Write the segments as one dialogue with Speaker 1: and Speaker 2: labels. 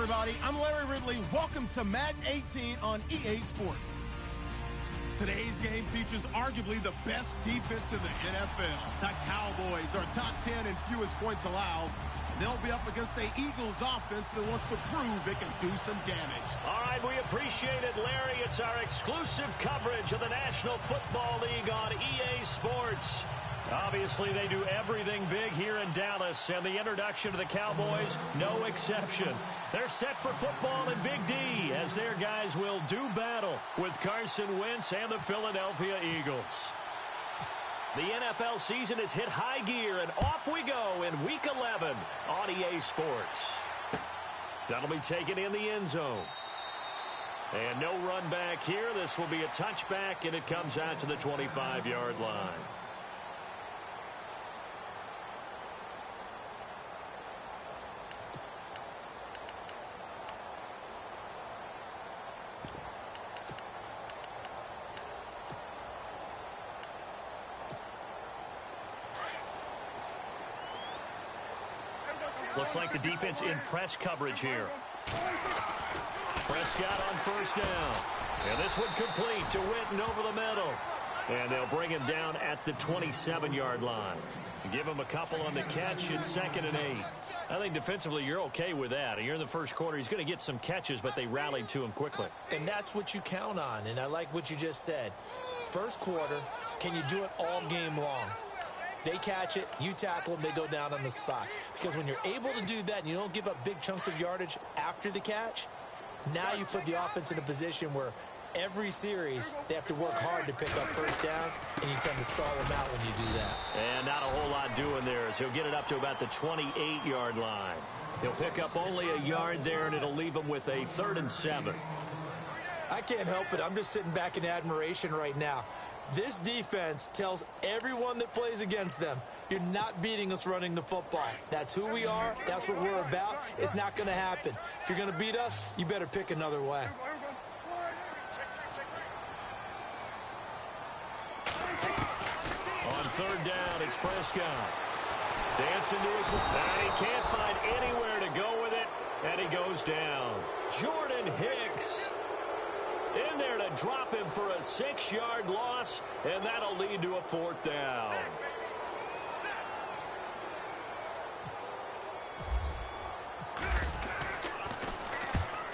Speaker 1: everybody. I'm Larry Ridley. Welcome to Madden 18 on EA Sports. Today's game features arguably the best defense in the NFL. The Cowboys are top 10 in fewest points allowed. They'll be up against the Eagles offense that wants to prove it can do some damage.
Speaker 2: All right, we appreciate it, Larry. It's our exclusive coverage of the National Football League on EA Sports. Obviously, they do everything big here in Dallas, and the introduction of the Cowboys, no exception. They're set for football in Big D, as their guys will do battle with Carson Wentz and the Philadelphia Eagles. The NFL season has hit high gear, and off we go in Week 11 on EA Sports. That'll be taken in the end zone. And no run back here. This will be a touchback, and it comes out to the 25-yard line. Looks like the defense in press coverage here. Prescott on first down. And this one complete to Witten over the middle. And they'll bring him down at the 27-yard line. Give him a couple on the catch. It's 2nd and 8. I think defensively you're okay with that. You're in the first quarter. He's going to get some catches, but they rallied to him quickly.
Speaker 3: And that's what you count on. And I like what you just said. First quarter, can you do it all game long? They catch it, you tackle them, they go down on the spot. Because when you're able to do that and you don't give up big chunks of yardage after the catch, now you put the offense in a position where every series they have to work hard to pick up first downs, and you tend to stall them out when you do that.
Speaker 2: And not a whole lot doing there as he'll get it up to about the 28-yard line. He'll pick up only a yard there, and it'll leave him with a 3rd and 7.
Speaker 3: I can't help it. I'm just sitting back in admiration right now. This defense tells everyone that plays against them, you're not beating us running the football. That's who we are. That's what we're about. It's not going to happen. If you're going to beat us, you better pick another way.
Speaker 2: On 3rd down, it's Prescott. Dancing to his left. And he can't find anywhere to go with it, and he goes down. Jordan Hicks in there to drop him for a 6-yard loss, and that'll lead to a 4th down.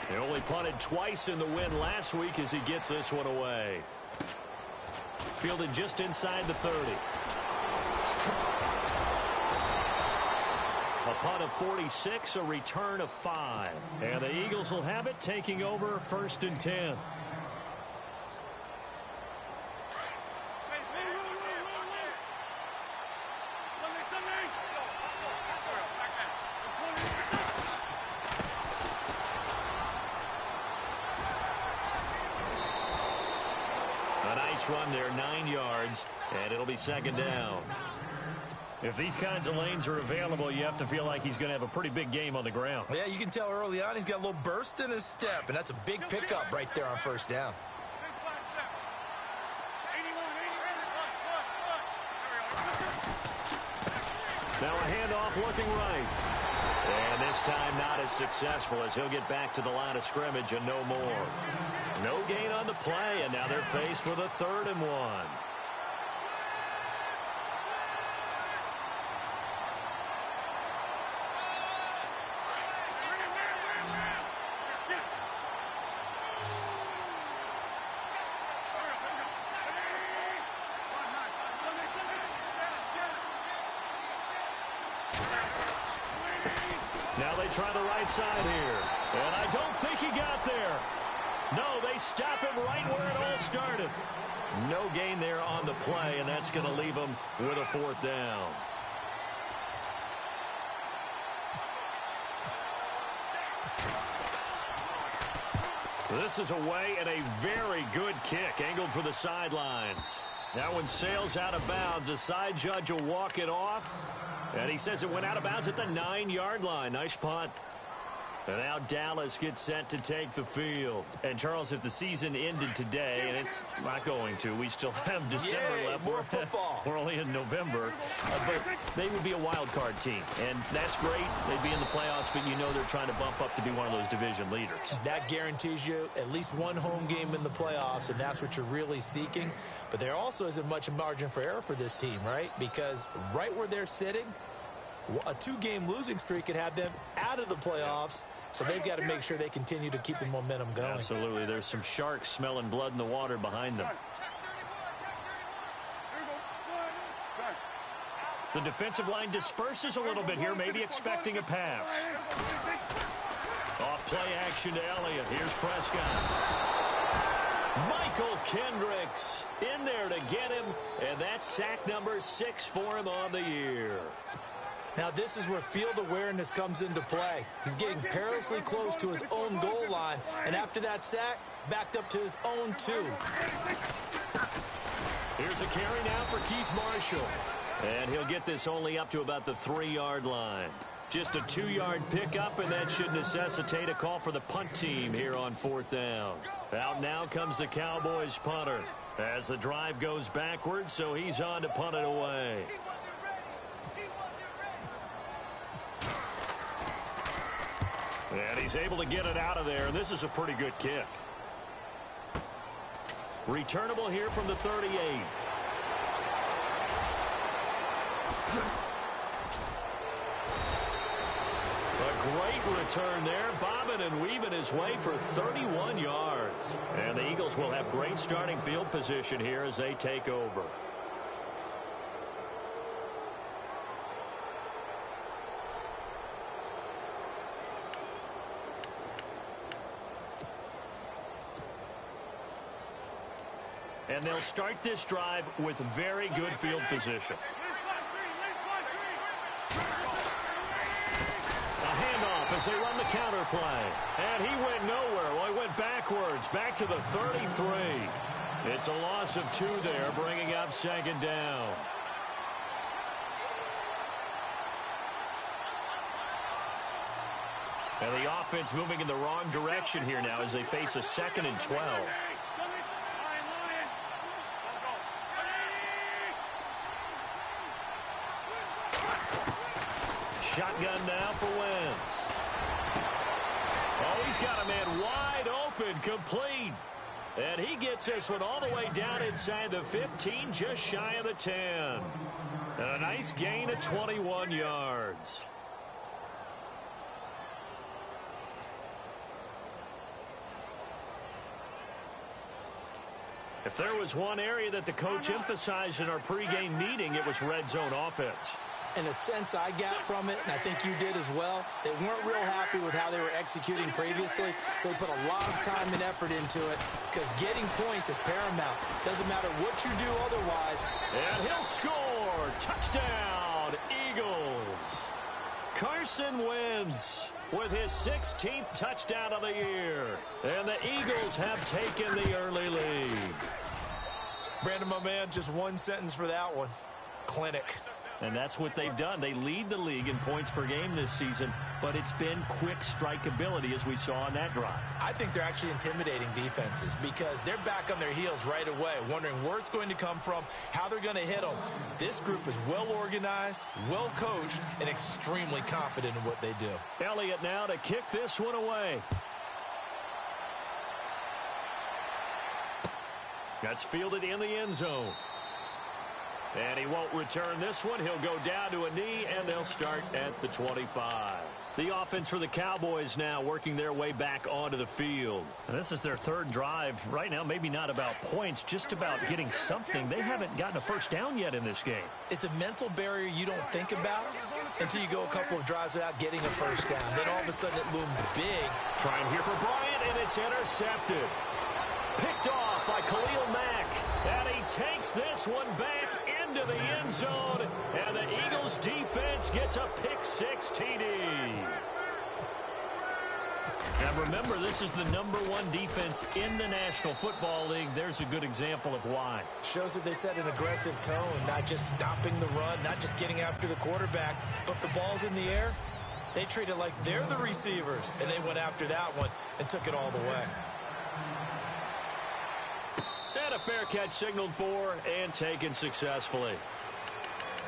Speaker 2: He only punted twice in the win last week as he gets this one away. Fielded just inside the 30. A punt of 46, a return of 5. And the Eagles will have it, taking over 1st and 10. Run there, 9 yards, and it'll be 2nd down. If these kinds of lanes are available, you have to feel like he's going to have a pretty big game on the ground.
Speaker 3: Yeah, you can tell early on he's got a little burst in his step, and that's a big pickup right there on 1st down.
Speaker 2: Now a handoff looking right. And this time not as successful as he'll get back to the line of scrimmage and no more. No gain on the play, and now they're faced with a 3rd and 1. Now they try the right side here, and I don't think he got there. No, they stop him right where it all started. No gain there on the play, and that's going to leave him with a 4th down. This is away and a very good kick, angled for the sidelines. That one sails out of bounds. The side judge will walk it off, and he says it went out of bounds at the 9-yard line. Nice punt. And now Dallas gets set to take the field. And, Charles, if the season ended today, and it's not going to, we still have December left.
Speaker 3: More football.
Speaker 2: We're only in November. But they would be a wild card team. And that's great. They'd be in the playoffs, but you know they're trying to bump up to be one of those division leaders.
Speaker 3: That guarantees you at least one home game in the playoffs, and that's what you're really seeking. But there also isn't much margin for error for this team, right? Because right where they're sitting, a 2-game losing streak could have them out of the playoffs. So they've got to make sure they continue to keep the momentum going.
Speaker 2: Absolutely. There's some sharks smelling blood in the water behind them. The defensive line disperses a little bit here, maybe expecting a pass. Off play action to Elliott. Here's Prescott. Michael Kendricks in there to get him, and that's sack number 6 for him on the year.
Speaker 3: Now, this is where field awareness comes into play. He's getting perilously close to his own goal line, and after that sack, backed up to his own 2.
Speaker 2: Here's a carry now for Keith Marshall. And he'll get this only up to about the 3-yard line. Just a 2-yard pickup, and that should necessitate a call for the punt team here on 4th down. Out now comes the Cowboys punter as the drive goes backwards, so he's on to punt it away. And he's able to get it out of there, and this is a pretty good kick. Returnable here from the 38. A great return there, bobbing and weaving his way for 31 yards. And the Eagles will have great starting field position here as they take over. And they'll start this drive with very good field position. A handoff as they run the counter play. And he went nowhere. Well, he went backwards, back to the 33. It's a loss of 2 there, bringing up 2nd down. And the offense moving in the wrong direction here now as they face a 2nd and 12. Shotgun now for Wentz. Oh, he's got a man wide open, complete. And he gets this one all the way down inside the 15, just shy of the 10. And a nice gain of 21 yards. If there was one area that the coach emphasized in our pregame meeting, it was red zone offense.
Speaker 3: And the sense I got from it, and I think you did as well, they weren't real happy with how they were executing previously, so they put a lot of time and effort into it because getting points is paramount. Doesn't matter what you do otherwise.
Speaker 2: And he'll score. Touchdown, Eagles. Carson Wentz with his 16th touchdown of the year. And the Eagles have taken the early lead.
Speaker 3: Brandon, my man, just one sentence for that one. Clinic.
Speaker 2: And that's what they've done. They lead the league in points per game this season, but it's been quick strike ability as we saw on that drive.
Speaker 3: I think they're actually intimidating defenses because they're back on their heels right away, wondering where it's going to come from, how they're going to hit them. This group is well organized, well coached, and extremely confident in what they do.
Speaker 2: Elliott now to kick this one away. That's fielded in the end zone. And he won't return this one. He'll go down to a knee, and they'll start at the 25. The offense for the Cowboys now working their way back onto the field. And this is their 3rd drive. Right now, maybe not about points, just about getting something. They haven't gotten a first down yet in this game.
Speaker 3: It's a mental barrier you don't think about until you go a couple of drives without getting a first down. Then all of a sudden it looms big.
Speaker 2: Trying here for Bryant, and it's intercepted. Picked off by Khalil Mack. And he takes this one back into the end zone. And the Eagles defense gets a pick-6 TD. And remember, this is the #1 defense in the National Football League. There's a good example of why.
Speaker 3: Shows that they set an aggressive tone, not just stopping the run, not just getting after the quarterback, but the ball's in the air. They treat it like they're the receivers, and they went after that one and took it all the way.
Speaker 2: And a fair catch signaled for and taken successfully.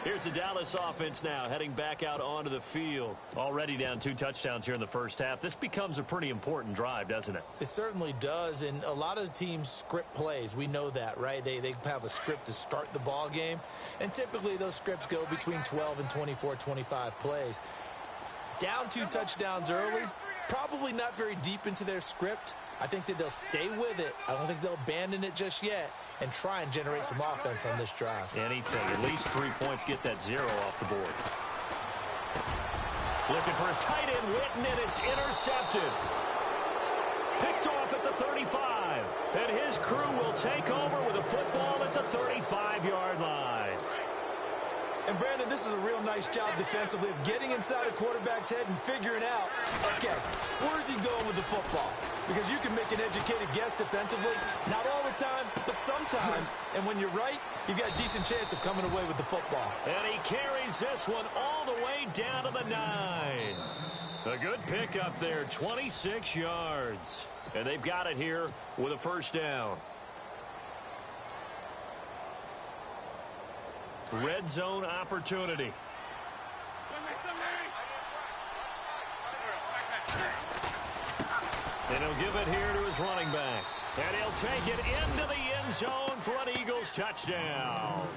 Speaker 2: Here's the Dallas offense now heading back out onto the field. Already down 2 touchdowns here in the first half. This becomes a pretty important drive, doesn't it?
Speaker 3: It certainly does, and a lot of the teams script plays. We know that, right? They have a script to start the ball game, and typically those scripts go between 12 and 24, 25 plays. Down 2 touchdowns early, probably not very deep into their script. I think that they'll stay with it. I don't think they'll abandon it just yet and try and generate some offense on this drive.
Speaker 2: Anything. At least 3 points. Get that 0 off the board. Looking for his tight end, Witten, and it's intercepted. Picked off at the 35. And his crew will take over with a football at the 35-yard line.
Speaker 3: And, Brandon, this is a real nice job defensively of getting inside a quarterback's head and figuring out, okay, where's he going with the football? Because you can make an educated guess defensively, not all the time, but sometimes. And when you're right, you've got a decent chance of coming away with the football.
Speaker 2: And he carries this one all the way down to the 9. A good pickup there, 26 yards. And they've got it here with a first down. Red zone opportunity. And he'll give it here to his running back. And he'll take it into the end zone for an Eagles touchdown.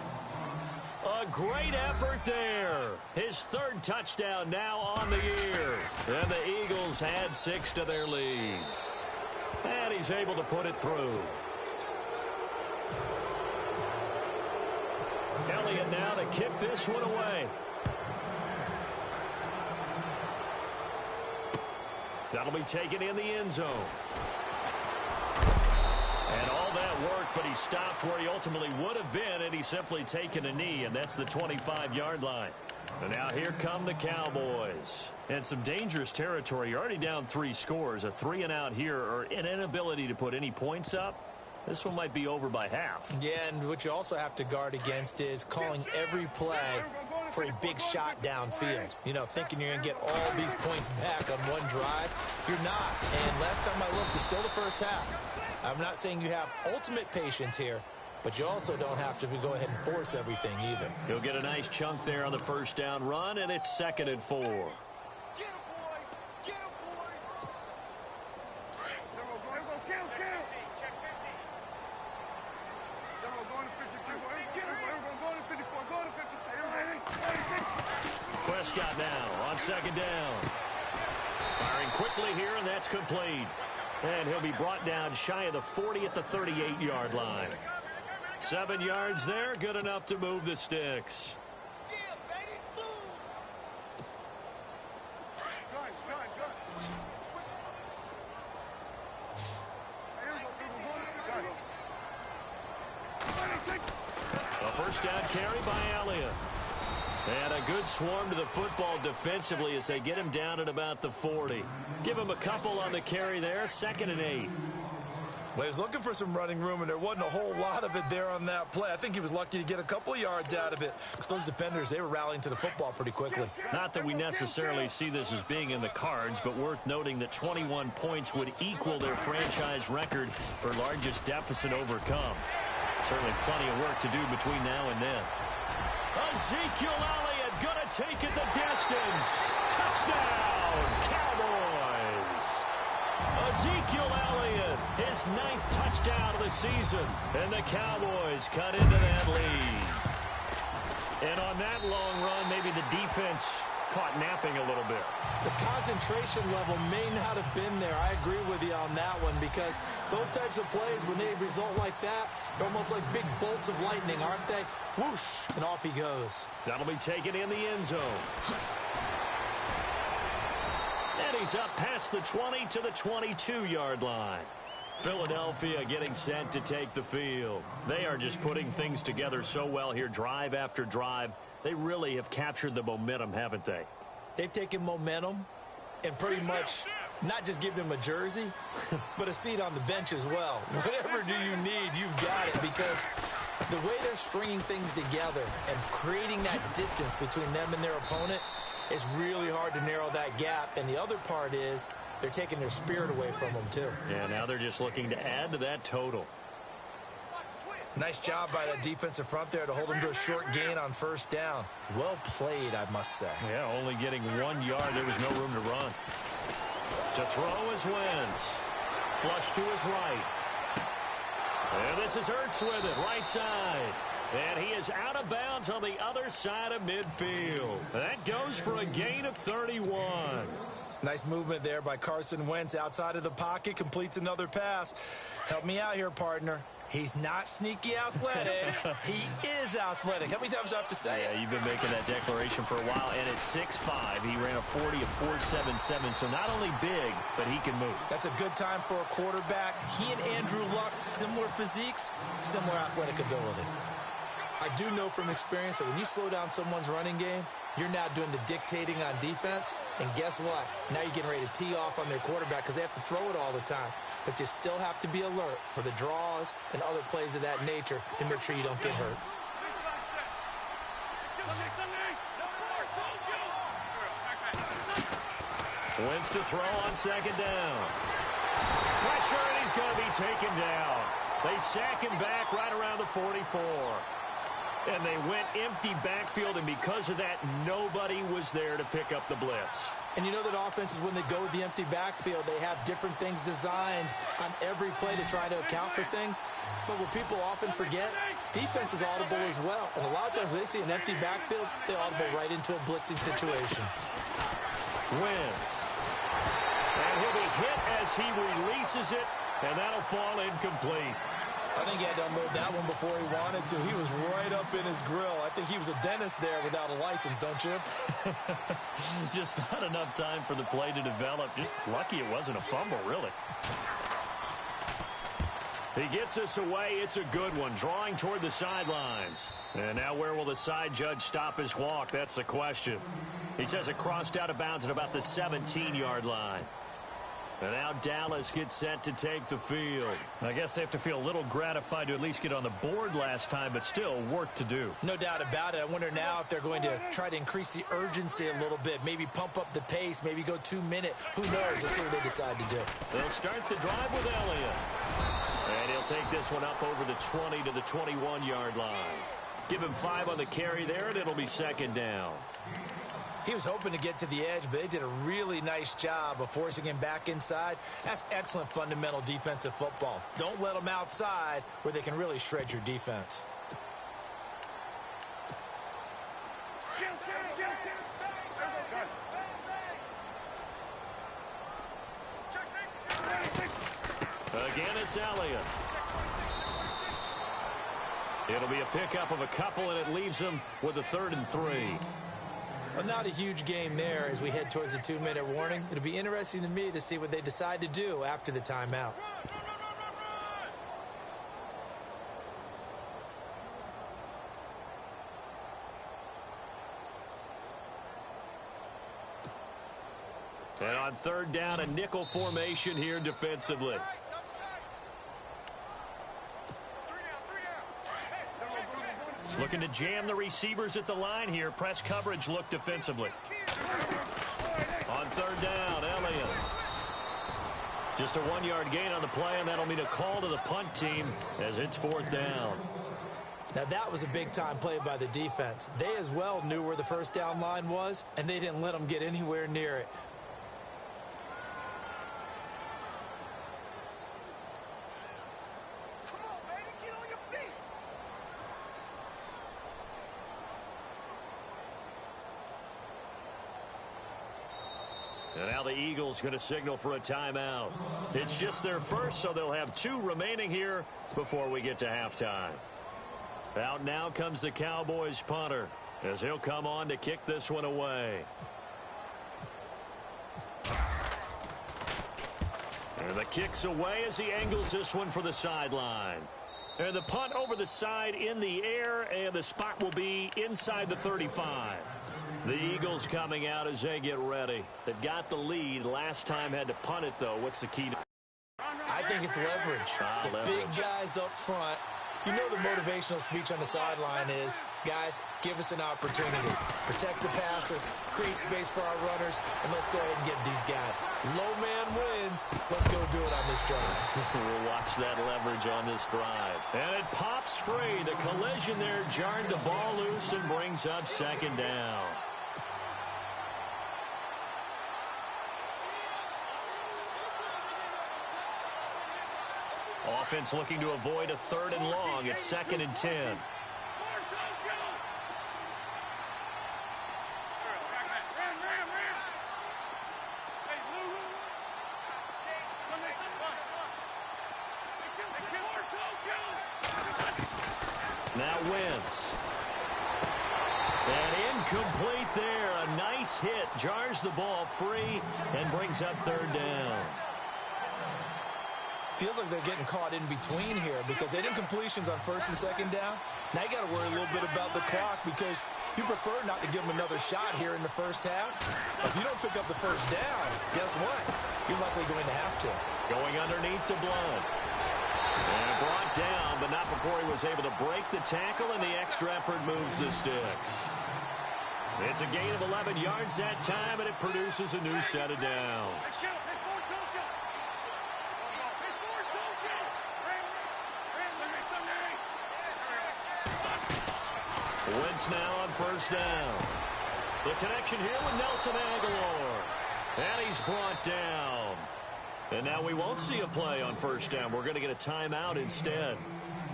Speaker 2: A great effort there. His 3rd touchdown now on the year. And the Eagles add 6 to their lead. And he's able to put it through. Elliott now to kick this one away. That'll be taken in the end zone. And all that work, but he stopped where he ultimately would have been, and he's simply taken a knee, and that's the 25-yard line. And now here come the Cowboys. And some dangerous territory. You're already down 3 scores. A 3-and-out here, or an inability to put any points up. This one might be over by half.
Speaker 3: Yeah, and what you also have to guard against is calling every play for a big shot downfield. You know, thinking you're going to get all these points back on one drive. You're not. And last time I looked, it's still the first half. I'm not saying you have ultimate patience here, but you also don't have to go ahead and force everything either.
Speaker 2: He'll get a nice chunk there on the first down run, and it's 2nd and 4. Prescott now on 2nd down. Firing quickly here, and that's complete. And he'll be brought down shy of the 40 at the 38-yard line. 7 yards there, good enough to move the sticks. A first down carry by Elliott. And a good swarm to the football defensively as they get him down at about the 40. Give him a couple on the carry there, 2nd and 8.
Speaker 3: Well, he was looking for some running room, and there wasn't a whole lot of it there on that play. I think he was lucky to get a couple of yards out of it. Because those defenders, they were rallying to the football pretty quickly.
Speaker 2: Not that we necessarily see this as being in the cards, but worth noting that 21 points would equal their franchise record for largest deficit overcome. Certainly plenty of work to do between now and then. Ezekiel Elliott gonna take it the distance. Touchdown, Cowboys. Ezekiel Elliott, his 9th touchdown of the season. And the Cowboys cut into that lead. And on that long run, maybe the defense caught napping a little bit.
Speaker 3: The concentration level may not have been there. I agree with you on that one, because those types of plays, when they result like that, they're almost like big bolts of lightning, aren't they? Whoosh, and off he goes.
Speaker 2: That'll be taken in the end zone. And he's up past the 20 to the 22-yard line. Philadelphia getting set to take the field. They are just putting things together so well here, drive after drive. They really have captured the momentum, haven't they?
Speaker 3: They've taken momentum and pretty much not just give him a jersey, but a seat on the bench as well. Whatever do you need, you've got it, because the way they're stringing things together and creating that distance between them and their opponent, It's really hard to narrow that gap. And the other part is they're taking their spirit away from them, too.
Speaker 2: Yeah, now they're just looking to add to that total.
Speaker 3: Nice job by that defensive front there to hold them to a short gain on first down. Well played, I must say.
Speaker 2: Yeah, only getting 1 yard. There was no room to run. To throw is Wentz. Flush to his right. And this is Ertz with it, right side. And he is out of bounds on the other side of midfield. That goes for a gain of 31.
Speaker 3: Nice movement there by Carson Wentz outside of the pocket. Completes another pass. Help me out here, partner. He's not sneaky athletic. He is athletic. How many times do I have to say it?
Speaker 2: Yeah, you've been making that declaration for a while. And at 6'5", he ran a 40 of 4.77. So not only big, but he can move.
Speaker 3: That's a good time for a quarterback. He and Andrew Luck, similar physiques, similar athletic ability. I do know from experience that when you slow down someone's running game, you're now doing the dictating on defense. And guess what? Now you're getting ready to tee off on their quarterback because they have to throw it all the time. But you still have to be alert for the draws and other plays of that nature to make sure you don't get hurt.
Speaker 2: Wentz to throw on second down. Pressure, and he's going to be taken down. They sack him back right around the 44. And they went empty backfield, and because of that, nobody was there to pick up the blitz.
Speaker 3: And you know that offenses, when they go with the empty backfield, they have different things designed on every play to try to account for things. But what people often forget, defense is audible as well. And a lot of times when they see an empty backfield, they audible right into a blitzing situation.
Speaker 2: Wentz. And he'll be hit as he releases it, and that'll fall incomplete.
Speaker 3: I think he had to unload that one before he wanted to. He was right up in his grill. I think he was a dentist there without a license, don't you?
Speaker 2: Just not enough time for the play to develop. Just lucky it wasn't a fumble, really. He gets us away. It's a good one, drawing toward the sidelines. And now where will the side judge stop his walk? That's the question. He says it crossed out of bounds at about the 17-yard line. And now Dallas gets set to take the field. I guess they have to feel a little gratified to at least get on the board last time, but still work to do.
Speaker 3: No doubt about it. I wonder now if they're going to try to increase the urgency a little bit, maybe pump up the pace, maybe go 2-minute. Who knows? Let's see what they decide to do.
Speaker 2: They'll start the drive with Elliott. And he'll take this one up over the 20 to the 21-yard line. Give him 5 on the carry there, and it'll be second down.
Speaker 3: He was hoping to get to the edge, but they did a really nice job of forcing him back inside. That's excellent fundamental defensive football. Don't let them outside where they can really shred your defense.
Speaker 2: Again, it's Elliott. It'll be a pickup of a couple, and it leaves them with a 3rd and 3.
Speaker 3: Well, not a huge game there as we head towards the 2-minute warning. It'll be interesting to me to see what they decide to do after the timeout.
Speaker 2: And on 3rd down, a nickel formation here defensively. Looking to jam the receivers at the line here. Press coverage look defensively. On 3rd down, Elliott. Just a 1-yard gain on the play, and that'll mean a call to the punt team as it's 4th down.
Speaker 3: Now, that was a big-time play by the defense. They as well knew where the first down line was, and they didn't let them get anywhere near it.
Speaker 2: And now the Eagles going to signal for a timeout. It's just their first, so they'll have 2 remaining here before we get to halftime. Out now comes the Cowboys punter as he'll come on to kick this one away. And the kick's away as he angles this one for the sideline. And the punt over the side in the air, and the spot will be inside the 35. The Eagles coming out as they get ready. They've got the lead. Last time had to punt it, though. What's the key?
Speaker 3: I think it's leverage. The
Speaker 2: leverage.
Speaker 3: Big guys up front. You know the motivational speech on the sideline is, Guys, give us an opportunity. Protect the passer, create space for our runners, and let's go ahead and get these guys. Low man wins. Let's go do it on this drive.
Speaker 2: We'll watch that leverage on this drive. And it pops free. The collision there jarred the ball loose and brings up second down. Offense looking to avoid a 3rd and long. It's 2nd and 10. Now Wentz. And incomplete there. A nice hit. Jars the ball free and brings up 3rd down.
Speaker 3: Feels like they're getting caught in between here because they did completions on 1st and 2nd down. Now you got to worry a little bit about the clock because you prefer not to give them another shot here in the first half. If you don't pick up the 1st down, guess what? You're likely going to have to.
Speaker 2: Going underneath to Blunt. And brought down, but not before he was able to break the tackle, and the extra effort moves the sticks. It's a gain of 11 yards that time, and it produces a new set of downs. Wentz now on 1st down. The connection here with Nelson Aguilar. And he's brought down. And now we won't see a play on 1st down. We're going to get a timeout instead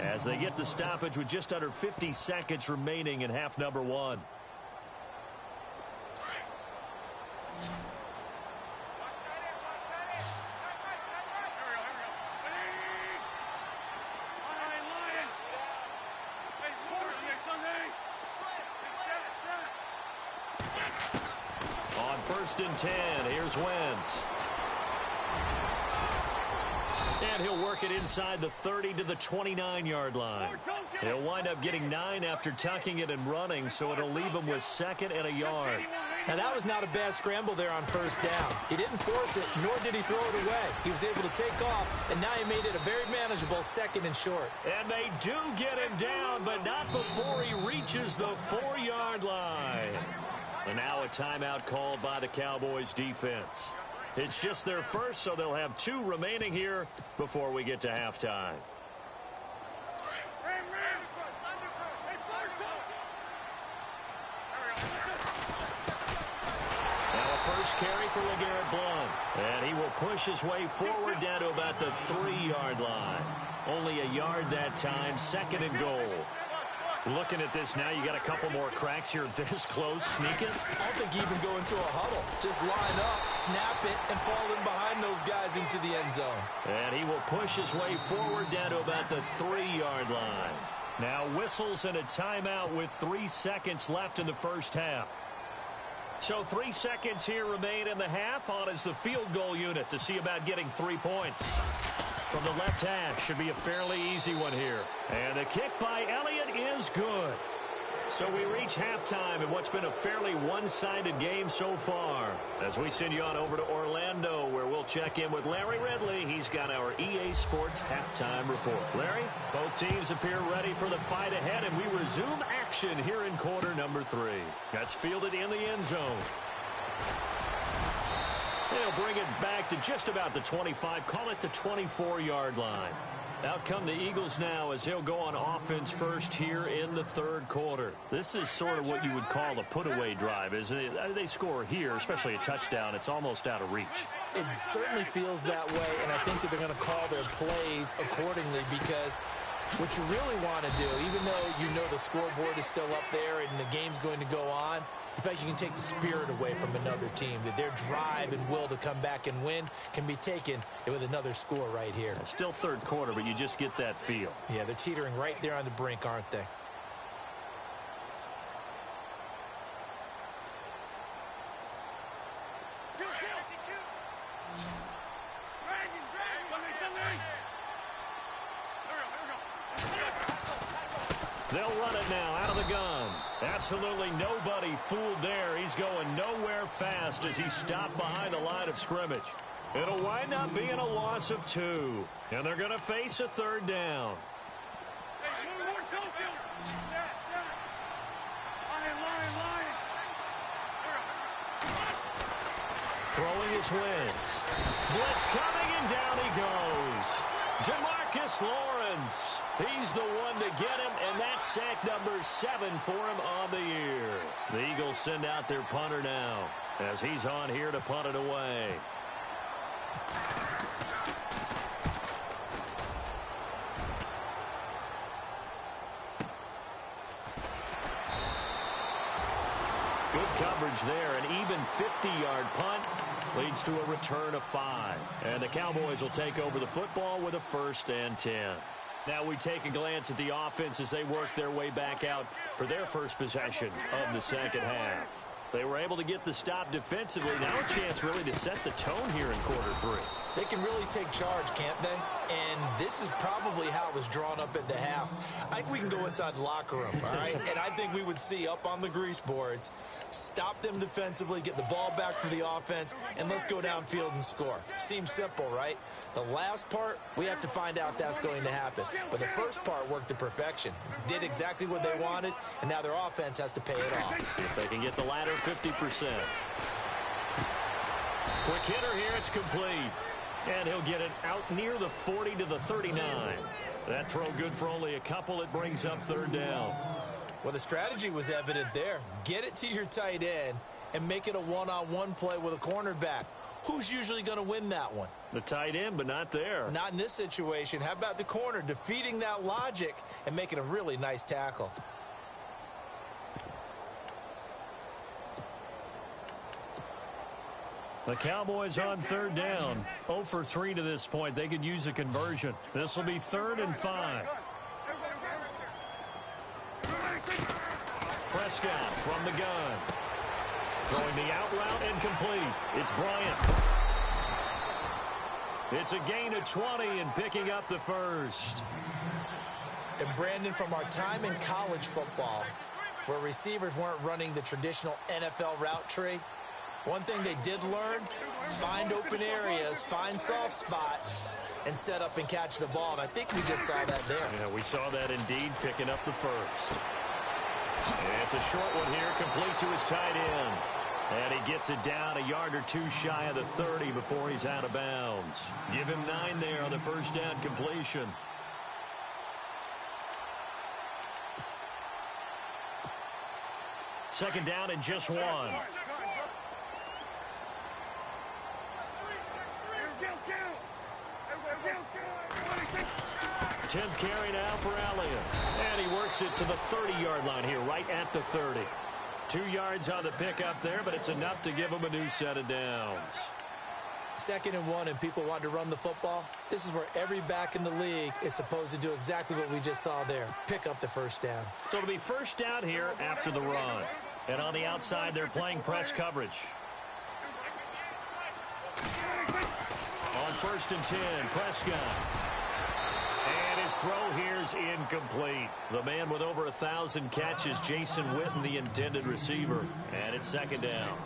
Speaker 2: as they get the stoppage with just under 50 seconds remaining in half number 1. On 1st and 10, here's Wentz. And he'll work it inside the 30 to the 29-yard line. He'll wind up getting 9 after tucking it and running, so it'll leave him with 2nd and a yard.
Speaker 3: Now, that was not a bad scramble there on 1st down. He didn't force it, nor did he throw it away. He was able to take off, and now he made it a very manageable 2nd and short.
Speaker 2: And they do get him down, but not before he reaches the 4-yard line. And now a timeout called by the Cowboys defense. It's just their first, so they'll have 2 remaining here before we get to halftime. Now a first carry for LeGarrette Blount. And he will push his way forward down to about the 3-yard line. Only a yard that time, 2nd and goal. Looking at this now, you got a couple more cracks here this close. Sneak it.
Speaker 3: I don't think you even go into a huddle. Just line up, snap it, and fall in behind those guys into the end zone.
Speaker 2: And he will push his way forward down to about the 3-yard line. Now whistles and a timeout with 3 seconds left in the first half. So 3 seconds here remain in the half. On is the field goal unit to see about getting 3 points. From the left hash, should be a fairly easy one here. And the kick by Elliott is good. So we reach halftime in what's been a fairly one-sided game so far. As we send you on over to Orlando, where we'll check in with Larry Ridley. He's got our EA Sports halftime report. Larry, both teams appear ready for the fight ahead, and we resume action here in quarter number 3. That's fielded in the end zone. They'll bring it back to just about the 25, call it the 24-yard line. Out come the Eagles now as he'll go on offense first here in the 3rd quarter. This is sort of what you would call a put-away drive, isn't it? They score here, especially a touchdown. It's almost out of reach.
Speaker 3: It certainly feels that way, and I think that they're going to call their plays accordingly because what you really want to do, even though you know the scoreboard is still up there and the game's going to go on, in fact, you can take the spirit away from another team, that their drive and will to come back and win can be taken with another score right here.
Speaker 2: It's still 3rd quarter, but you just get that feel.
Speaker 3: Yeah, they're teetering right there on the brink, aren't they?
Speaker 2: They'll run it now out of the gun. Absolutely nobody fooled there. He's going nowhere fast as he stopped behind the line of scrimmage. It'll wind up being a loss of 2. And they're going to face a 3rd down. Throwing his Wentz. Blitz coming, and down he goes. Demarcus Lawrence. He's the one to get him, and that's sack number 7 for him on the year. The Eagles send out their punter now as he's on here to punt it away. Good coverage there. An even 50-yard punt leads to a return of 5. And the Cowboys will take over the football with a 1st and 10. Now we take a glance at the offense as they work their way back out for their first possession of the second half. They were able to get the stop defensively. Now a chance really to set the tone here in quarter 3.
Speaker 3: They can really take charge, can't they? And this is probably how it was drawn up at the half. I think we can go inside the locker room, all right? And I think we would see up on the grease boards, stop them defensively, get the ball back for the offense, and let's go downfield and score. Seems simple, right? The last part, we have to find out that's going to happen. But the first part worked to perfection. Did exactly what they wanted, and now their offense has to pay it off.
Speaker 2: See if they can get the latter 50%. Quick hitter here, it's complete. And he'll get it out near the 40 to the 39. That throw good for only a couple. It brings up 3rd down.
Speaker 3: Well, the strategy was evident there. Get it to your tight end and make it a one-on-one play with a cornerback. Who's usually going to win that one?
Speaker 2: The tight end, but not there.
Speaker 3: Not in this situation. How about the corner defeating that logic and making a really nice tackle?
Speaker 2: The Cowboys on 3rd down. 0 for 3 to this point. They could use a conversion. This will be 3rd and 5. Prescott from the gun. Throwing the out route incomplete. It's Bryant. It's a gain of 20 and picking up the 1st.
Speaker 3: And Brandon, from our time in college football, where receivers weren't running the traditional NFL route tree, one thing they did learn, find open areas, find soft spots, and set up and catch the ball. And I think we just saw that there.
Speaker 2: Yeah, we saw that indeed, picking up the 1st. And it's a short one here, complete to his tight end. And he gets it down a yard or 2 shy of the 30 before he's out of bounds. Give him 9 there on the 1st down completion. Second down and just 1. 10th carry now for Elliott. And he works it to the 30-yard line here, right at the 30. 2 yards on the pickup there, but it's enough to give him a new set of downs.
Speaker 3: 2nd and 1, and people want to run the football. This is where every back in the league is supposed to do exactly what we just saw there. Pick up the 1st down.
Speaker 2: So it'll be 1st down here after the run. And on the outside, they're playing press coverage. On 1st and 10, Prescott. And his throw here's incomplete. The man with over 1,000 catches, Jason Witten, the intended receiver. And it's 2nd down.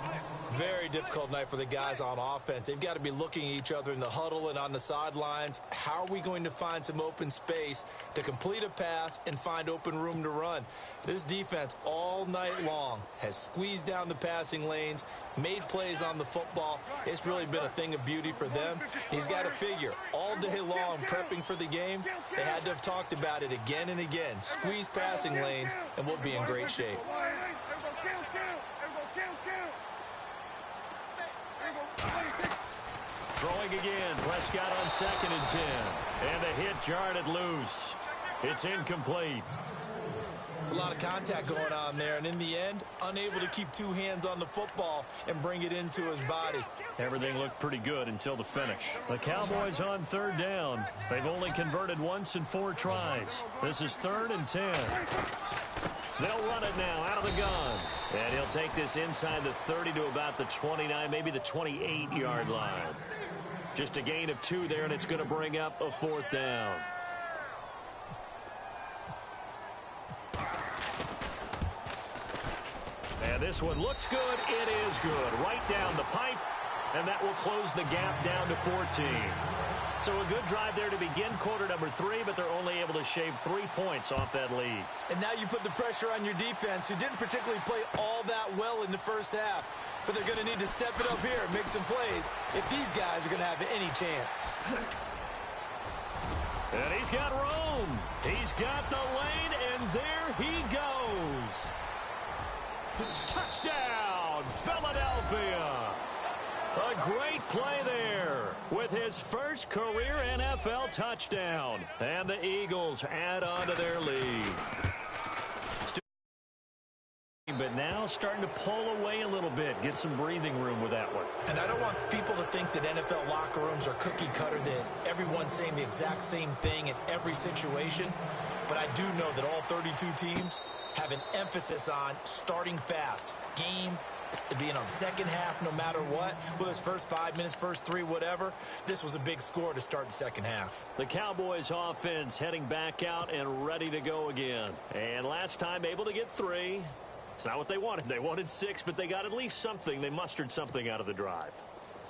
Speaker 3: Very difficult night for the guys on offense. They've got to be looking at each other in the huddle and on the sidelines. How are we going to find some open space to complete a pass and find open room to run? This defense all night long has squeezed down the passing lanes, made plays on the football. It's really been a thing of beauty for them. He's got to figure all day long prepping for the game. They had to have talked about it again and again. Squeeze passing lanes and we'll be in great shape.
Speaker 2: Throwing again. Prescott on 2nd and 10. And the hit jarred it loose. It's incomplete.
Speaker 3: It's a lot of contact going on there, and in the end, unable to keep 2 hands on the football and bring it into his body.
Speaker 2: Everything looked pretty good until the finish. The Cowboys on 3rd down. They've only converted once in 4 tries. This is 3rd and 10. They'll run it now out of the gun. And he'll take this inside the 30 to about the 29, maybe the 28-yard line. Just a gain of 2 there, and it's going to bring up a 4th down. And this one looks good. It is good. Right down the pipe, and that will close the gap down to 14. So a good drive there to begin quarter number 3, but they're only able to shave 3 points off that lead.
Speaker 3: And now you put the pressure on your defense, who didn't particularly play all that well in the first half. But they're going to need to step it up here and make some plays if these guys are going to have any chance.
Speaker 2: And he's got room. He's got the lane, and there he goes. Touchdown, Philadelphia. A great play there with his first career NFL touchdown. And the Eagles add on to their lead. But now starting to pull away a little bit, get some breathing room with that one.
Speaker 3: And I don't want people to think that NFL locker rooms are cookie cutter, that everyone's saying the exact same thing in every situation. But I do know that all 32 teams have an emphasis on starting fast. Game being on the second half no matter what. With his first 5 minutes, first 3, whatever. This was a big score to start the second half.
Speaker 2: The Cowboys offense heading back out and ready to go again. And last time able to get 3. It's not what they wanted. They wanted 6, but they got at least something. They mustered something out of the drive.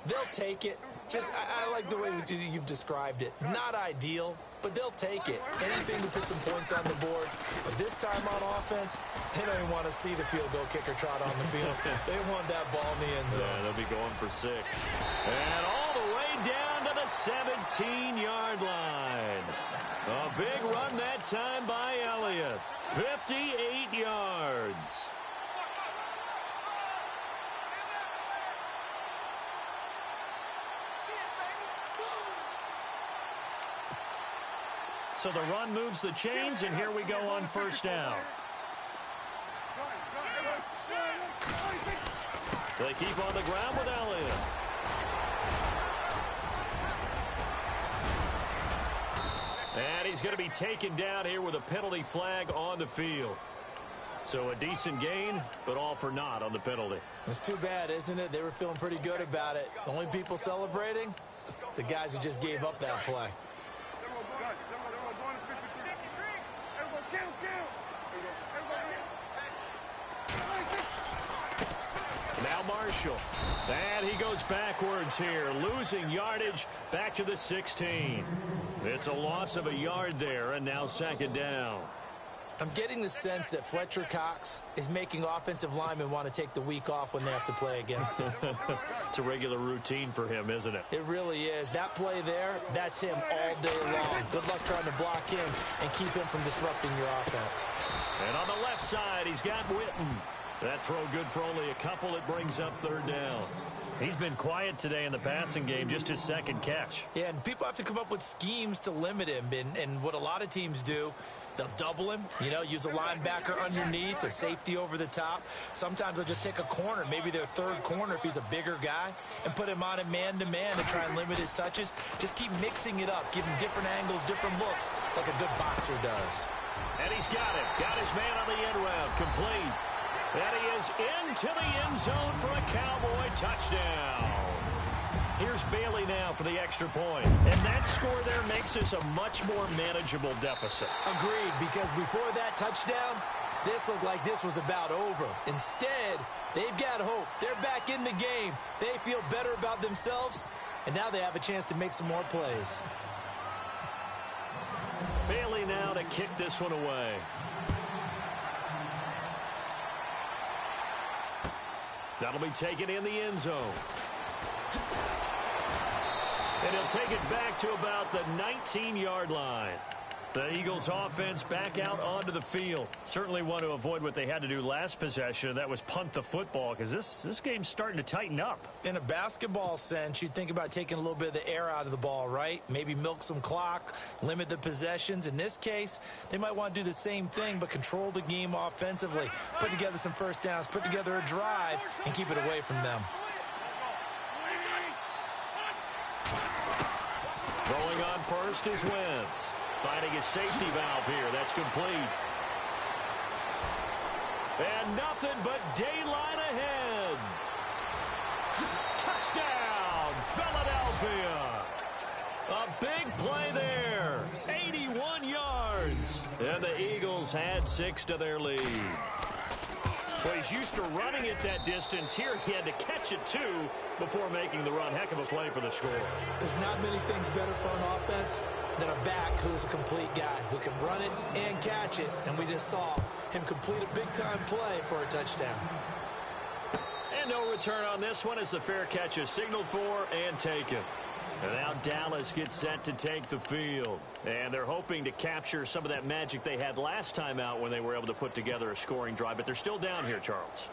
Speaker 3: They'll take it. Just, I like the way you've described it. Not ideal, but they'll take it. Anything to put some points on the board. But this time on offense, they don't even want to see the field goal kicker trot on the field. They want that ball in the end zone.
Speaker 2: Yeah, they'll be going for 6. And all the way down to the 17-yard line. A big run that time by Elliott. 58 yards. So the run moves the chains, and here we go on first down. They keep on the ground with Elliott. And he's going to be taken down here with a penalty flag on the field. So a decent gain, but all for naught on the penalty.
Speaker 3: It's too bad, isn't it? They were feeling pretty good about it. The only people celebrating, the guys who just gave up that play.
Speaker 2: Now Marshall. And he goes backwards here, losing yardage back to the 16. It's a loss of a yard there, and now second down.
Speaker 3: I'm getting the sense that Fletcher Cox is making offensive linemen want to take the week off when they have to play against him.
Speaker 2: It's a regular routine for him, isn't it?
Speaker 3: It really is. That play there, that's him all day long. Good luck trying to block him and keep him from disrupting your offense.
Speaker 2: And on the left side, he's got Witten. That throw good for only a couple. It brings up third down. He's been quiet today in the passing game, just his second catch.
Speaker 3: Yeah, and people have to come up with schemes to limit him. And what a lot of teams do, they'll double him, use a linebacker underneath, a safety over the top. Sometimes they'll just take a corner, maybe their third corner if he's a bigger guy, and put him on a man-to-man to try and limit his touches. Just keep mixing it up, giving different angles, different looks, like a good boxer does.
Speaker 2: And he's got it. Got his man on the end route. Complete. And he is into the end zone for a Cowboy touchdown. Here's Bailey now for the extra point. And that score there makes this a much more manageable deficit.
Speaker 3: Agreed, because before that touchdown, this looked like this was about over. Instead, they've got hope. They're back in the game. They feel better about themselves, and now they have a chance to make some more plays.
Speaker 2: Bailey now to kick this one away. That'll be taken in the end zone. And he'll take it back to about the 19-yard line. The Eagles offense back out onto the field. Certainly want to avoid what they had to do last possession. That was punt the football, because this game's starting to tighten up.
Speaker 3: In a basketball sense, you think about taking a little bit of the air out of the ball, right? Maybe milk some clock, limit the possessions. In this case, they might want to do the same thing, but control the game offensively. Put together some first downs, put together a drive, and keep it away from them.
Speaker 2: Throwing on first is Wentz. Finding a safety valve here. That's complete. And nothing but daylight ahead. Touchdown, Philadelphia. A big play there. 81 yards. And the Eagles add 6 to their lead. Well, he's used to running it that distance. Here he had to catch it, too, before making the run. Heck of a play for the score.
Speaker 3: There's not many things better for an offense than a back who's a complete guy who can run it and catch it. And we just saw him complete a big-time play for a touchdown.
Speaker 2: And no return on this one as the fair catch is signaled for and taken. And now Dallas gets set to take the field. And they're hoping to capture some of that magic they had last time out when they were able to put together a scoring drive. But they're still down here, Charles.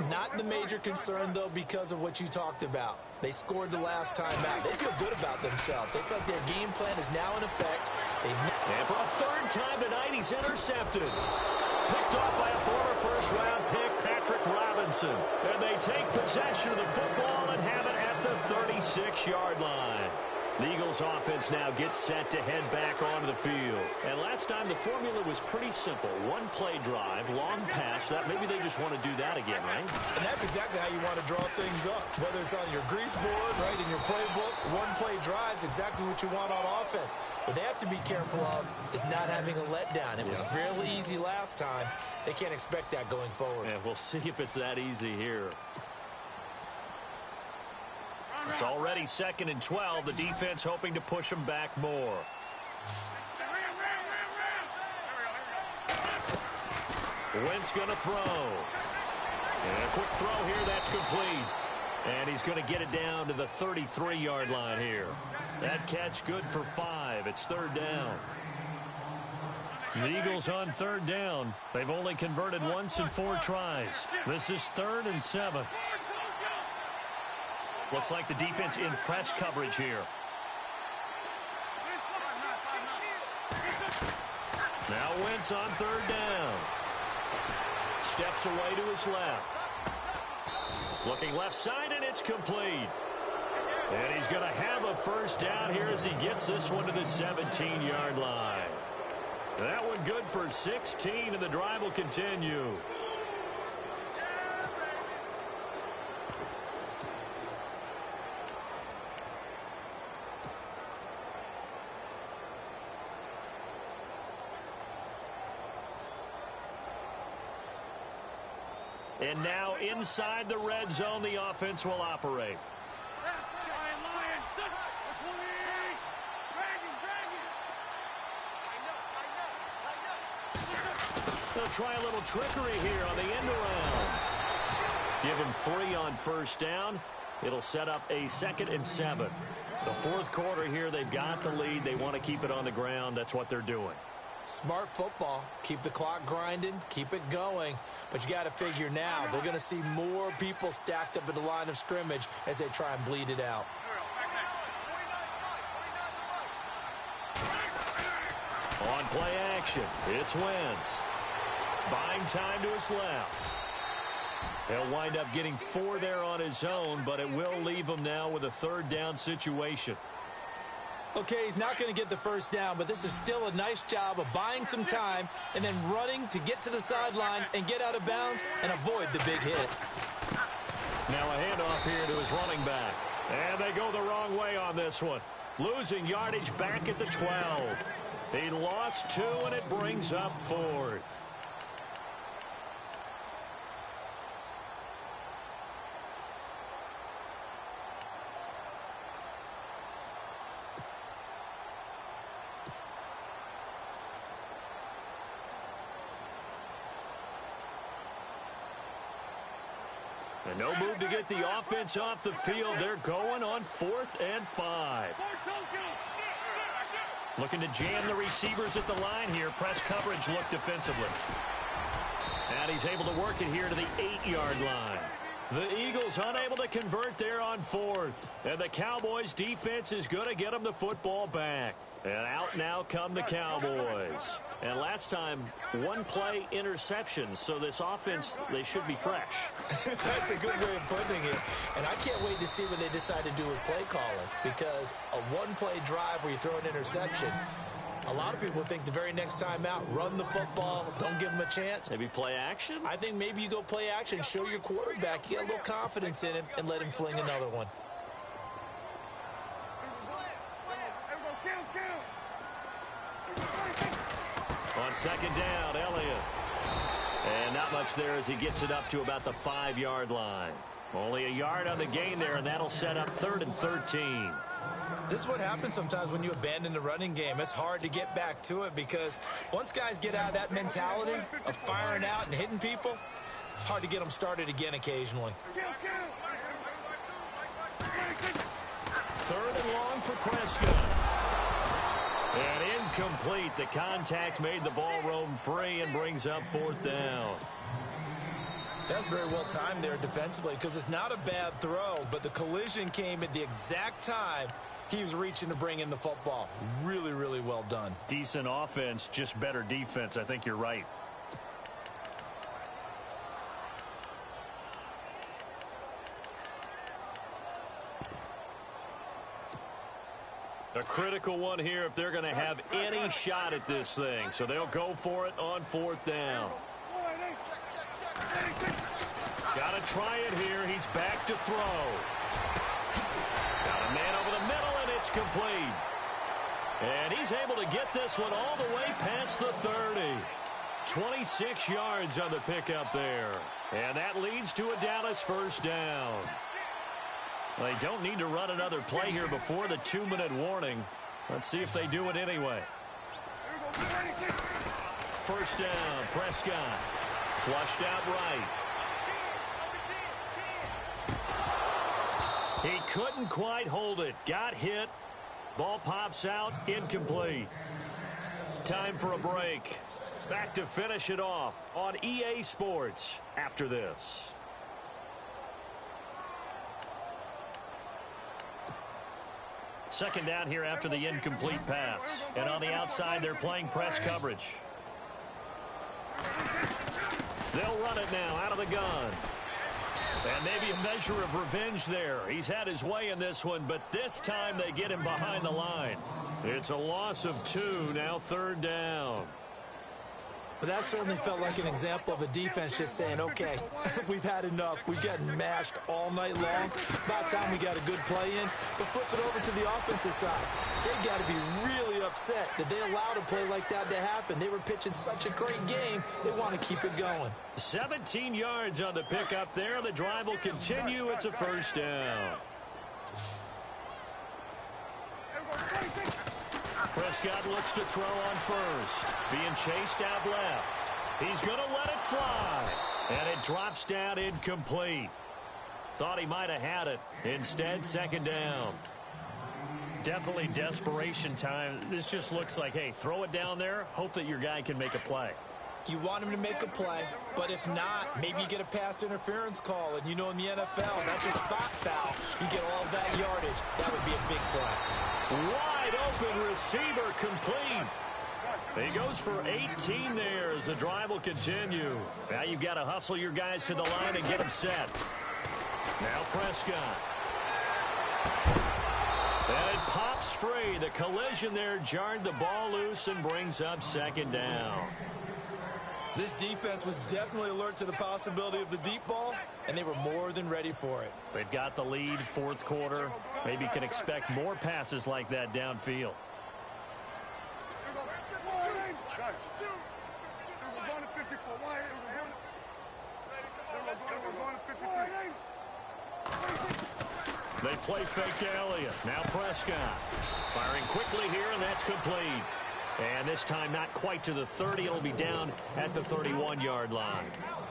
Speaker 3: Not the major concern, though, because of what you talked about. They scored the last time out. They feel good about themselves. They feel like their game plan is now in effect.
Speaker 2: And for a third time tonight, he's intercepted. Picked off by a former first-round pick, Patrick Robinson. And they take possession of the football and have it at the 36-yard line. The Eagles offense now gets set to head back onto the field. And last time the formula was pretty simple. One play drive, long pass. That maybe they just want to do that again, right?
Speaker 3: And that's exactly how you want to draw things up. Whether it's on your grease board, right, in your playbook, one play drive is exactly what you want on offense. What they have to be careful of is not having a letdown. It was fairly easy last time. They can't expect that going forward.
Speaker 2: Yeah, we'll see if it's that easy here. It's already 2nd and 12. The defense hoping to push them back more. Wentz going to throw. And a quick throw here. That's complete. And he's going to get it down to the 33-yard line here. That catch good for 5. It's 3rd down. The Eagles on 3rd down. They've only converted once in 4 tries. This is 3rd and 7. Looks like the defense in press coverage here. Now Wentz on 3rd down. Steps away to his left. Looking left side, and it's complete. And he's going to have a first down here as he gets this one to the 17-yard line. That one good for 16, and the drive will continue. And now inside the red zone, the offense will operate. They'll try a little trickery here on the end around. Give him 3 on first down. It'll set up a 2nd and 7. The 4th quarter here, they've got the lead. They want to keep it on the ground. That's what they're doing.
Speaker 3: Smart football. Keep the clock grinding. Keep it going. But you got to figure now they're going to see more people stacked up at the line of scrimmage as they try and bleed it out.
Speaker 2: On play action, it's Wentz. Buying time to his left. He'll wind up getting 4 there on his own, but it will leave him now with a 3rd down situation.
Speaker 3: Okay, he's not going to get the first down, but this is still a nice job of buying some time and then running to get to the sideline and get out of bounds and avoid the big hit.
Speaker 2: Now a handoff here to his running back. And they go the wrong way on this one. Losing yardage back at the 12. He lost 2, and it brings up 4th. And no move to get the offense off the field. They're going on 4th and 5. Looking to jam the receivers at the line here. Press coverage look defensively. And he's able to work it here to the 8-yard line. The Eagles unable to convert there on 4th. And the Cowboys defense is going to get them the football back. And out now come the Cowboys. And last time, 1 play interception. So this offense, they should be fresh.
Speaker 3: That's a good way of putting it. And I can't wait to see what they decide to do with play calling. Because a 1-play drive where you throw an interception, a lot of people think the very next time out, run the football, don't give them a chance.
Speaker 2: Maybe play action?
Speaker 3: I think maybe you go play action, show your quarterback, you get a little confidence in him, and let him fling another one. On
Speaker 2: 2nd down, Elliott. And not much there as he gets it up to about the 5-yard line. Only a yard on the gain there, and that'll set up 3rd and 13.
Speaker 3: This is what happens sometimes when you abandon the running game. It's hard to get back to it because once guys get out of that mentality of firing out and hitting people, hard to get them started again occasionally.
Speaker 2: 3rd and long for Prescott. And incomplete. The contact made the ball roam free and brings up 4th down.
Speaker 3: That's very well timed there defensively because it's not a bad throw, but the collision came at the exact time he was reaching to bring in the football. Really, really well done.
Speaker 2: Decent offense, just better defense. I think you're right. A critical one here if they're going to have any shot at this thing. So they'll go for it on 4th down. Got to try it here. He's back to throw. Got a man over the middle, and it's complete. And he's able to get this one all the way past the 30. 26 yards on the pickup there. And that leads to a Dallas 1st down. Well, they don't need to run another play here before the 2-minute warning. Let's see if they do it anyway. 1st down, Prescott. Flushed out right. He couldn't quite hold it. Got hit. Ball pops out. Incomplete. Time for a break. Back to finish it off on EA Sports after this. Second down here after the incomplete pass. And on the outside, they're playing press coverage. They'll run it now out of the gun. And maybe a measure of revenge there. He's had his way in this one, but this time they get him behind the line. It's a loss of 2, now 3rd down.
Speaker 3: But that certainly felt like an example of a defense just saying, okay, we've had enough. We've gotten mashed all night long. About time we got a good play in. But flip it over to the offensive side. They've got to be really upset that they allowed a play like that to happen. They were pitching such a great game. They want to keep it going.
Speaker 2: 17 yards on the pickup there. The drive will continue. It's a 1st down. Prescott looks to throw on 1st. Being chased out left. He's going to let it fly. And it drops down incomplete. Thought he might have had it. Instead, 2nd down. Definitely desperation time. This just looks like, hey, throw it down there. Hope that your guy can make a play.
Speaker 3: You want him to make a play, but if not, maybe you get a pass interference call. And you know in the NFL, that's a spot foul. You get all that yardage. That would be a big play.
Speaker 2: Wide open receiver complete. He goes for 18 there as the drive will continue. Now you've got to hustle your guys to the line and get them set. Now Prescott. And it pops free. The collision there jarred the ball loose and brings up 2nd down.
Speaker 3: This defense was definitely alert to the possibility of the deep ball, and they were more than ready for it.
Speaker 2: They've got the lead, 4th quarter. Maybe can expect more passes like that downfield. They play fake to Elliott. Now Prescott. Firing quickly here, and that's complete. And this time not quite to the 30. It'll be down at the 31-yard line.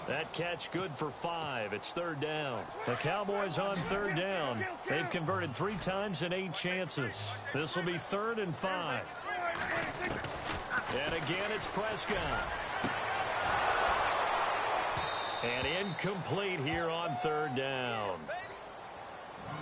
Speaker 2: That catch good for 5. It's 3rd down. The Cowboys on 3rd down. They've converted 3 times in 8 chances. This will be 3rd and 5. And again, it's Prescott. And incomplete here on 3rd down.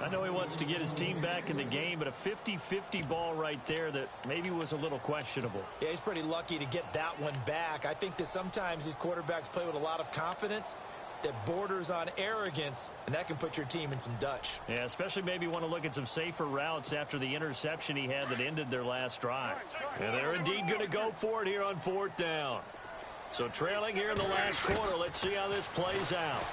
Speaker 2: I know he wants to get his team back in the game, but a 50-50 ball right there that maybe was a little questionable.
Speaker 3: Yeah, he's pretty lucky to get that one back. I think that sometimes these quarterbacks play with a lot of confidence that borders on arrogance, and that can put your team in some Dutch.
Speaker 2: Yeah, especially maybe want to look at some safer routes after the interception he had that ended their last drive. And they're indeed going to go for it here on 4th down. So trailing here in the last quarter, let's see how this plays out.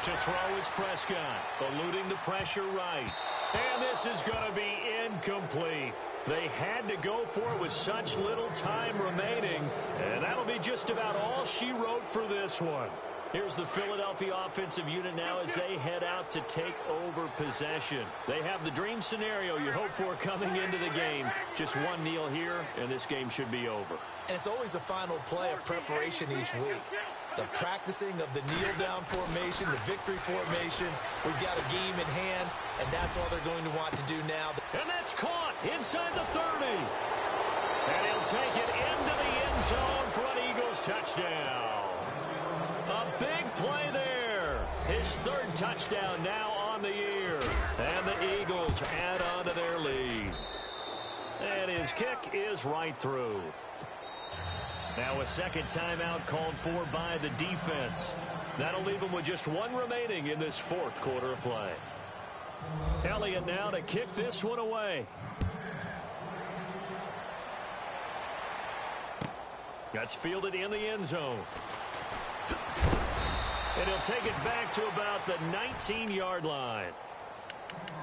Speaker 2: To throw is Prescott, eluding the pressure right. And this is going to be And complete. They had to go for it with such little time remaining, and that'll be just about all she wrote for this one. Here's the Philadelphia offensive unit now as they head out to take over possession. They have the dream scenario you hope for coming into the game. Just one kneel here, and this game should be over.
Speaker 3: And it's always the final play of preparation each week. The practicing of the kneel-down formation, the victory formation. We've got a game in hand, and that's all they're going to want to do now.
Speaker 2: And that's caught inside the 30. And he'll take it into the end zone for an Eagles touchdown. A big play there. His third touchdown now on the year. And the Eagles add on to their lead. And his kick is right through. Now a second timeout called for by the defense. That'll leave them with just one remaining in this fourth quarter of play. Elliott now to kick this one away. That's fielded in the end zone. And he'll take it back to about the 19-yard line.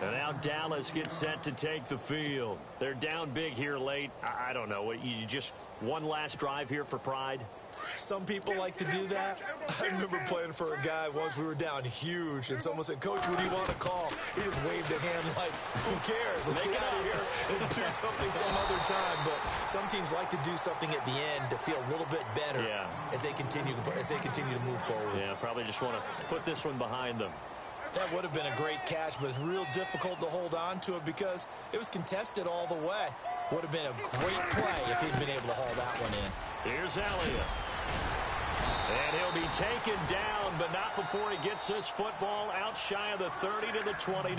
Speaker 2: And now Dallas gets set to take the field. They're down big here late. I don't know. You just one last drive here for pride?
Speaker 3: Some people like to do that. I remember playing for a guy once. We were down huge, and someone said, "Coach, what do you want to call?" He just waved a hand like, who cares? Let's get out of here and do something some other time. But some teams like to do something at the end to feel a little bit better as they continue to move forward.
Speaker 2: Yeah, probably just want to put this one behind them.
Speaker 3: That would have been a great catch, but it's real difficult to hold on to it because it was contested all the way. Would have been a great play if he'd been able to haul that one in.
Speaker 2: Here's Elliott. And he'll be taken down, but not before he gets this football out shy of the 30 to the 29.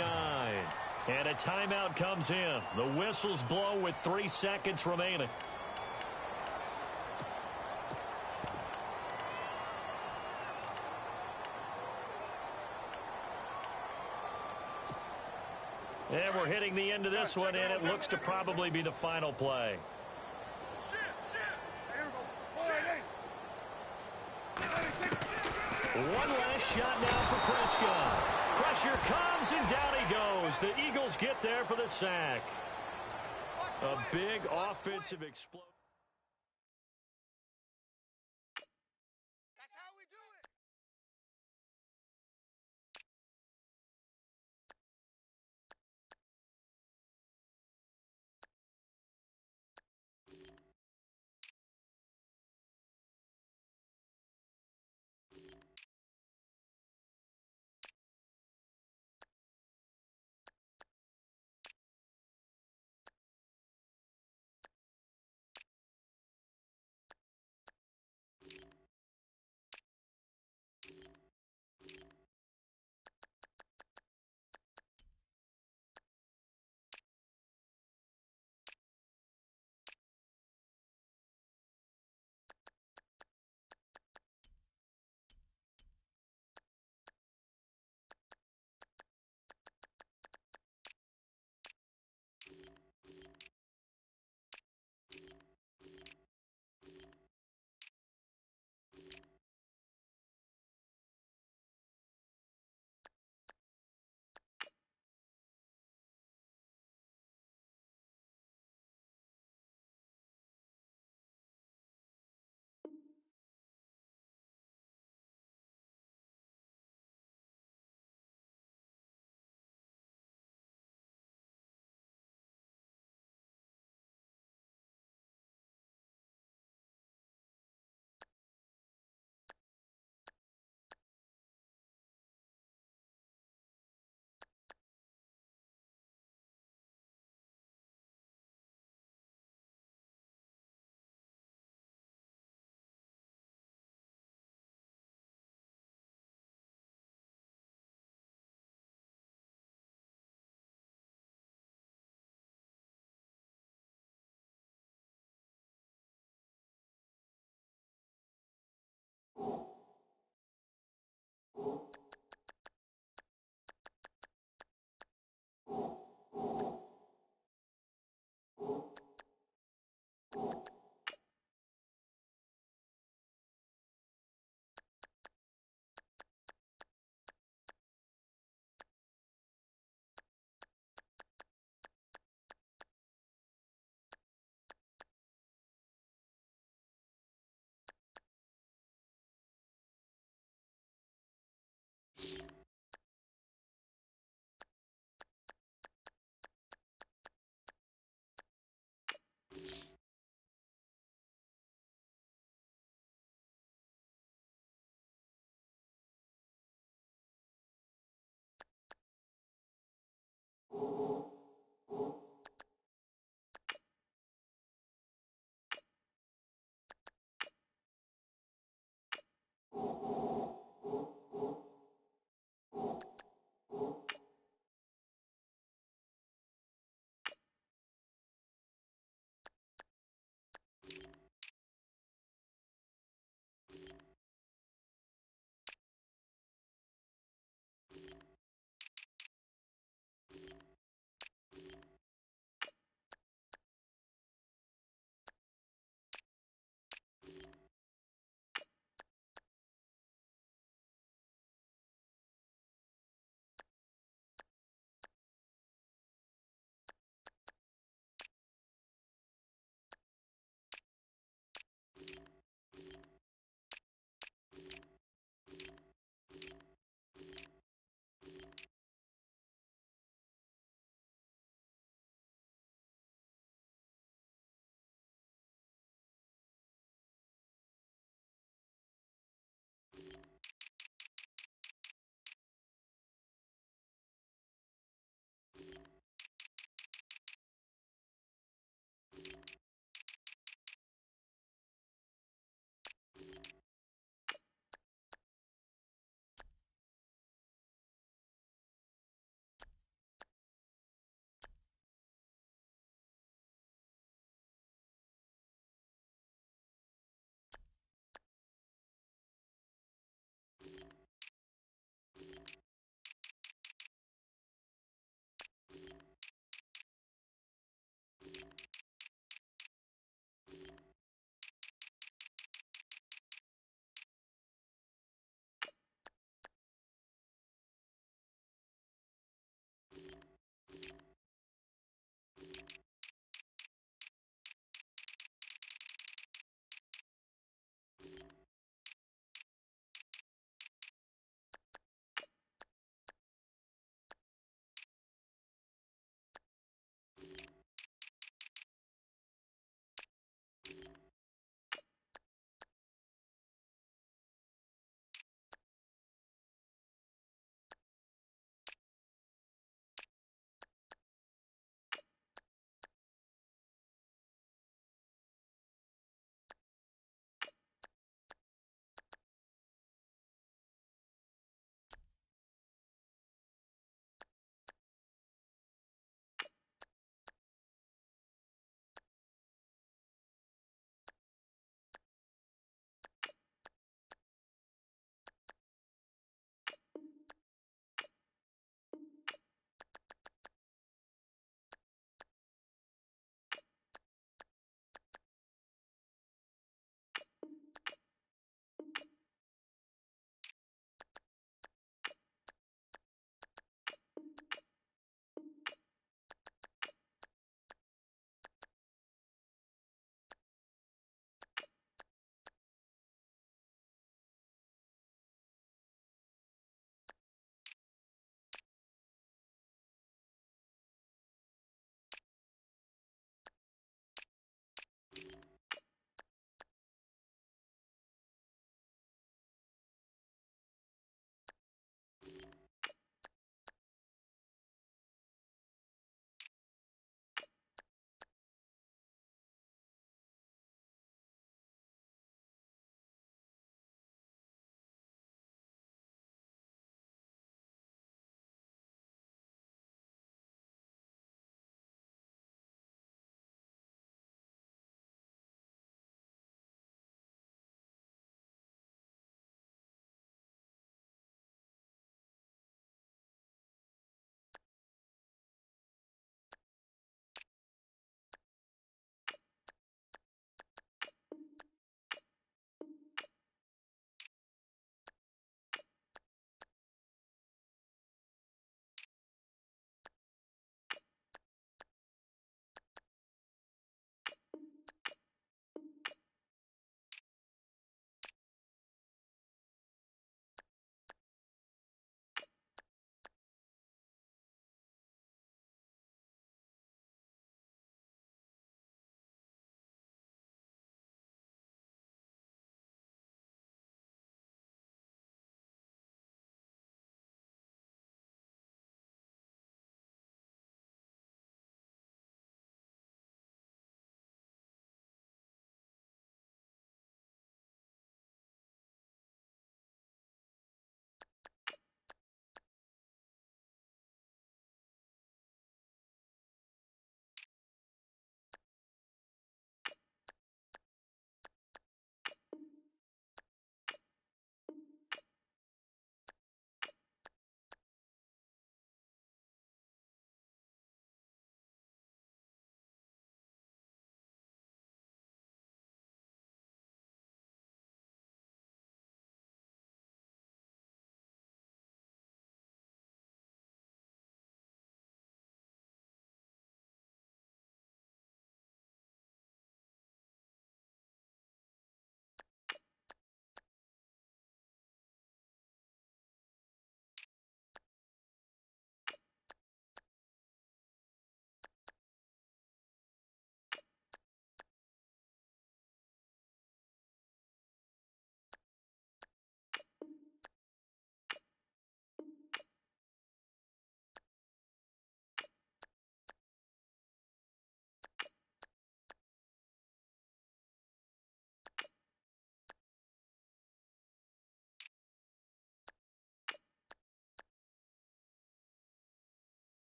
Speaker 2: And a timeout comes in. The whistles blow with 3 seconds remaining. And we're hitting the end of this one, and it looks to probably be the final play. One last shot now for Prescott. Pressure comes, and down he goes. The Eagles get there for the sack. A big offensive explosion.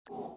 Speaker 4: You